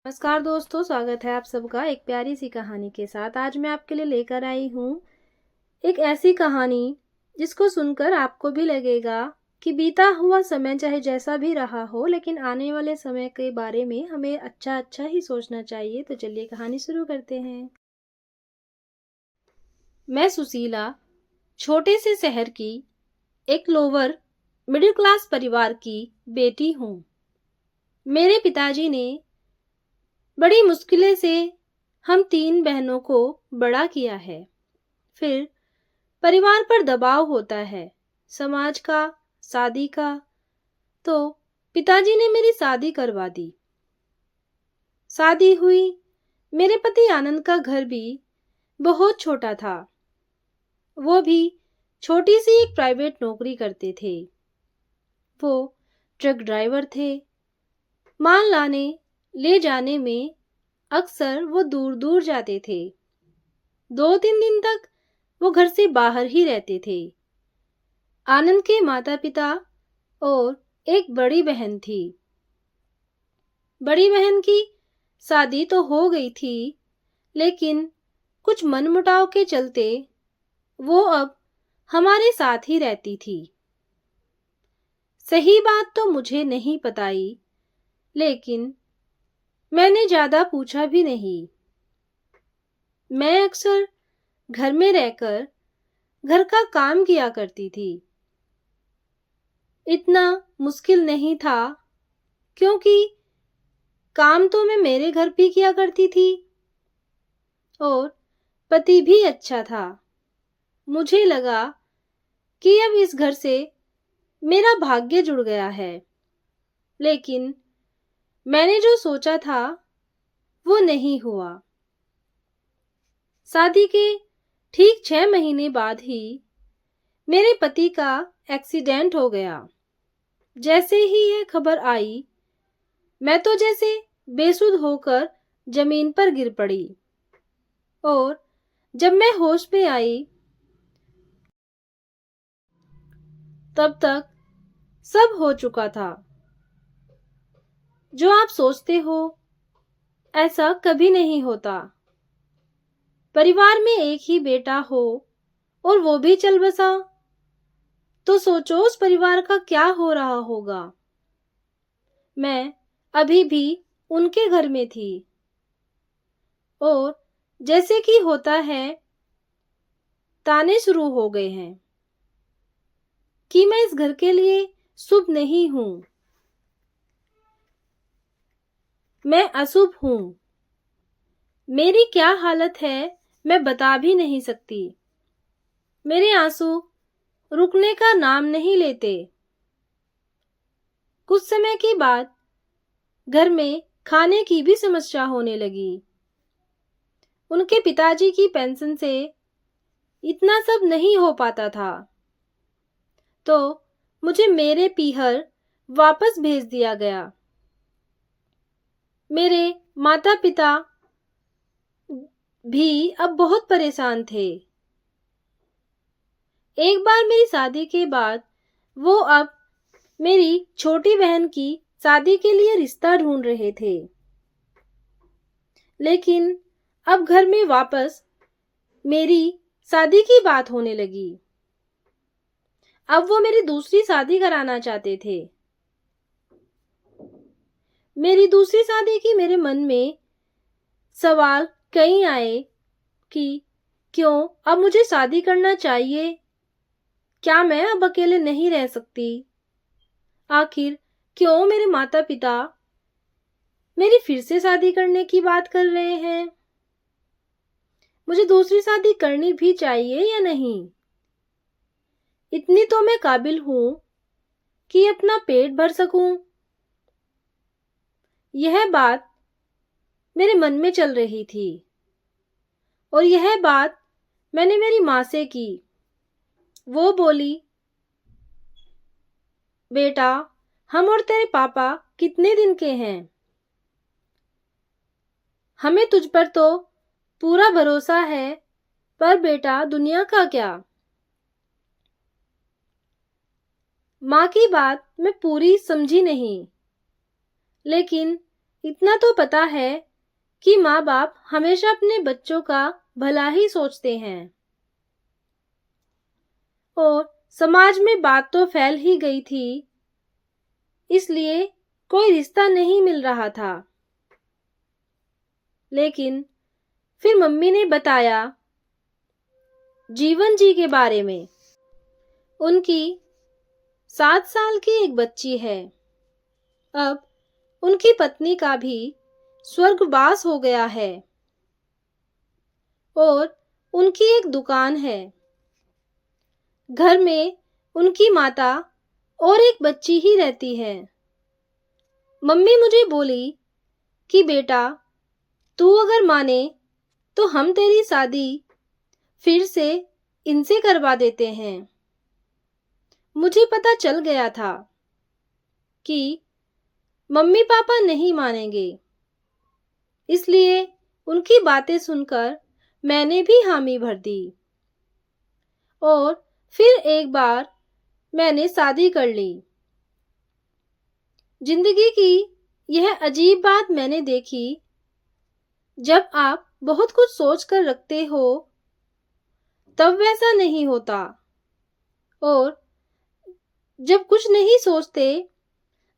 नमस्कार दोस्तों, स्वागत है आप सबका एक प्यारी सी कहानी के साथ। आज मैं आपके लिए लेकर आई हूँ एक ऐसी कहानी जिसको सुनकर आपको भी लगेगा कि बीता हुआ समय चाहे जैसा भी रहा हो, लेकिन आने वाले समय के बारे में हमें अच्छा अच्छा ही सोचना चाहिए। तो चलिए कहानी शुरू करते हैं। मैं सुशीला छोटे से शहर की एक लोअर मिडिल क्लास परिवार की बेटी हूँ। मेरे पिताजी ने बड़ी मुश्किलें से हम 3 बहनों को बड़ा किया है। फिर परिवार पर दबाव होता है, समाज का, शादी का, तो पिताजी ने मेरी शादी करवा दी। शादी हुई। मेरे पति आनंद का घर भी बहुत छोटा था। वो भी छोटी सी एक प्राइवेट नौकरी करते थे। वो ट्रक ड्राइवर थे। माल लाने ले जाने में अक्सर वो दूर दूर जाते थे। 2-3 दिन तक वो घर से बाहर ही रहते थे। आनंद के माता पिता और एक बड़ी बहन थी। बड़ी बहन की शादी तो हो गई थी, लेकिन कुछ मनमुटाव के चलते वो अब हमारे साथ ही रहती थी। सही बात तो मुझे नहीं पताई, लेकिन मैंने ज्यादा पूछा भी नहीं। मैं अक्सर घर में रहकर घर का काम किया करती थी। इतना मुश्किल नहीं था, क्योंकि काम तो मैं मेरे घर भी किया करती थी और पति भी अच्छा था। मुझे लगा कि अब इस घर से मेरा भाग्य जुड़ गया है, लेकिन मैंने जो सोचा था वो नहीं हुआ। शादी के ठीक 6 महीने बाद ही मेरे पति का एक्सीडेंट हो गया। जैसे ही यह खबर आई, मैं तो जैसे बेसुध होकर जमीन पर गिर पड़ी और जब मैं होश में आई तब तक सब हो चुका था। जो आप सोचते हो ऐसा कभी नहीं होता। परिवार में एक ही बेटा हो और वो भी चल बसा, तो सोचो उस परिवार का क्या हो रहा होगा। मैं अभी भी उनके घर में थी और जैसे कि होता है, ताने शुरू हो गए हैं कि मैं इस घर के लिए शुभ नहीं हूं, मैं अशुभ हूं। मेरी क्या हालत है मैं बता भी नहीं सकती। मेरे आंसू रुकने का नाम नहीं लेते। कुछ समय के बाद घर में खाने की भी समस्या होने लगी। उनके पिताजी की पेंशन से इतना सब नहीं हो पाता था, तो मुझे मेरे पीहर वापस भेज दिया गया। मेरे माता पिता भी अब बहुत परेशान थे। एक बार मेरी शादी के बाद वो अब मेरी छोटी बहन की शादी के लिए रिश्ता ढूंढ रहे थे, लेकिन अब घर में वापस मेरी शादी की बात होने लगी। अब वो मेरी दूसरी शादी कराना चाहते थे। मेरी दूसरी शादी की मेरे मन में सवाल कई आए कि क्यों अब मुझे शादी करना चाहिए? क्या मैं अब अकेले नहीं रह सकती? आखिर क्यों मेरे माता पिता मेरी फिर से शादी करने की बात कर रहे हैं? मुझे दूसरी शादी करनी भी चाहिए या नहीं? इतनी तो मैं काबिल हूं कि अपना पेट भर सकूं। यह बात मेरे मन में चल रही थी और यह बात मैंने मेरी माँ से की। वो बोली, बेटा, हम और तेरे पापा कितने दिन के हैं? हमें तुझ पर तो पूरा भरोसा है, पर बेटा दुनिया का क्या? माँ की बात मैं पूरी समझी नहीं, लेकिन इतना तो पता है कि माँ बाप हमेशा अपने बच्चों का भला ही सोचते हैं और समाज में बात तो फैल ही गई थी, इसलिए कोई रिश्ता नहीं मिल रहा था। लेकिन फिर मम्मी ने बताया जीवन जी के बारे में। उनकी 7 साल की एक बच्ची है। अब उनकी पत्नी का भी स्वर्गवास हो गया है और उनकी एक दुकान है। घर में उनकी माता और एक बच्ची ही रहती है। मम्मी मुझे बोली कि बेटा, तू अगर माने तो हम तेरी शादी फिर से इनसे करवा देते हैं। मुझे पता चल गया था कि मम्मी पापा नहीं मानेंगे, इसलिए उनकी बातें सुनकर मैंने भी हामी भर दी और फिर एक बार मैंने शादी कर ली। जिंदगी की यह अजीब बात मैंने देखी, जब आप बहुत कुछ सोच कर रखते हो तब वैसा नहीं होता, और जब कुछ नहीं सोचते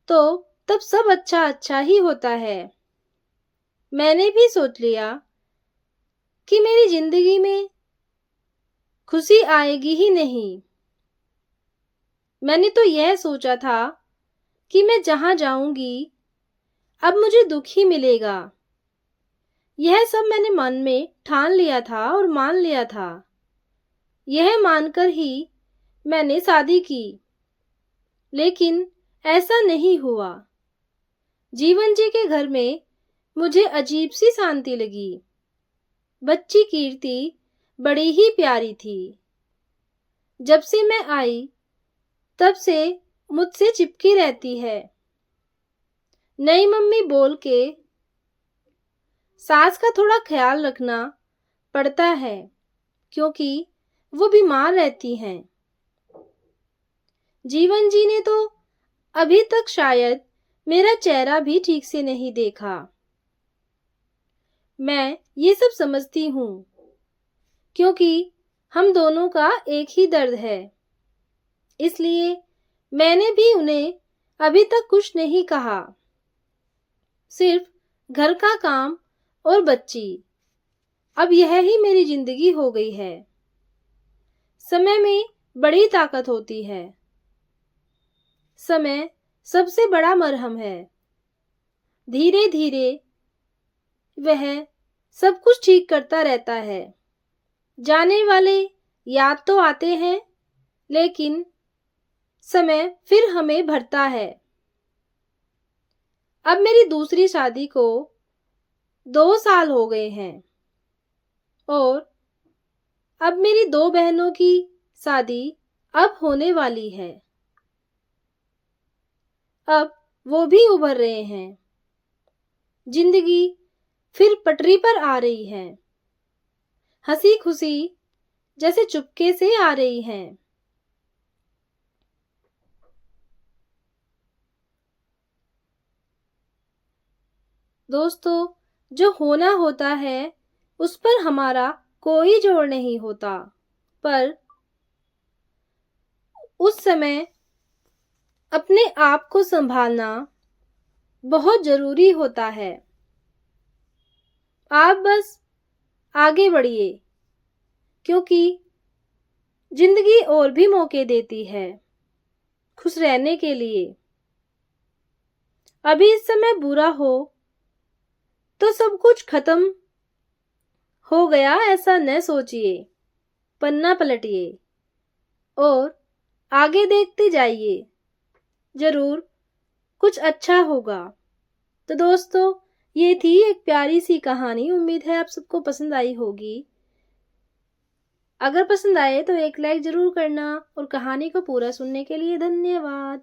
तो तब सब अच्छा अच्छा ही होता है। मैंने भी सोच लिया कि मेरी जिंदगी में खुशी आएगी ही नहीं। मैंने तो यह सोचा था कि मैं जहां जाऊंगी अब मुझे दुख ही मिलेगा। यह सब मैंने मन में ठान लिया था और मान लिया था। यह मानकर ही मैंने शादी की, लेकिन ऐसा नहीं हुआ। जीवन जी के घर में मुझे अजीब सी शांति लगी। बच्ची कीर्ति बड़ी ही प्यारी थी। जब से मैं आई तब से मुझसे चिपकी रहती है। नई मम्मी बोल के सास का थोड़ा ख्याल रखना पड़ता है, क्योंकि वो बीमार रहती हैं। जीवन जी ने तो अभी तक शायद मेरा चेहरा भी ठीक से नहीं देखा। मैं ये सब समझती हूँ, क्योंकि हम दोनों का एक ही दर्द है। इसलिए मैंने भी उन्हें अभी तक कुछ नहीं कहा। सिर्फ घर का काम और बच्ची, अब यह ही मेरी जिंदगी हो गई है। समय में बड़ी ताकत होती है। समय सबसे बड़ा मरहम है। धीरे धीरे वह सब कुछ ठीक करता रहता है। जाने वाले याद तो आते हैं, लेकिन समय फिर हमें भरता है। अब मेरी दूसरी शादी को 2 साल हो गए हैं और अब मेरी 2 बहनों की शादी अब होने वाली है। अब वो भी उभर रहे हैं। जिंदगी फिर पटरी पर आ रही है। हंसी खुशी जैसे चुपके से आ रही हैं। दोस्तों, जो होना होता है उस पर हमारा कोई जोर नहीं होता, पर उस समय अपने आप को संभालना बहुत जरूरी होता है। आप बस आगे बढ़िए, क्योंकि जिंदगी और भी मौके देती है खुश रहने के लिए। अभी इस समय बुरा हो तो सब कुछ खत्म हो गया ऐसा न सोचिए। पन्ना पलटिए और आगे देखते जाइए, जरूर कुछ अच्छा होगा। तो दोस्तों, ये थी एक प्यारी सी कहानी। उम्मीद है आप सबको पसंद आई होगी। अगर पसंद आए तो एक लाइक जरूर करना और कहानी को पूरा सुनने के लिए धन्यवाद।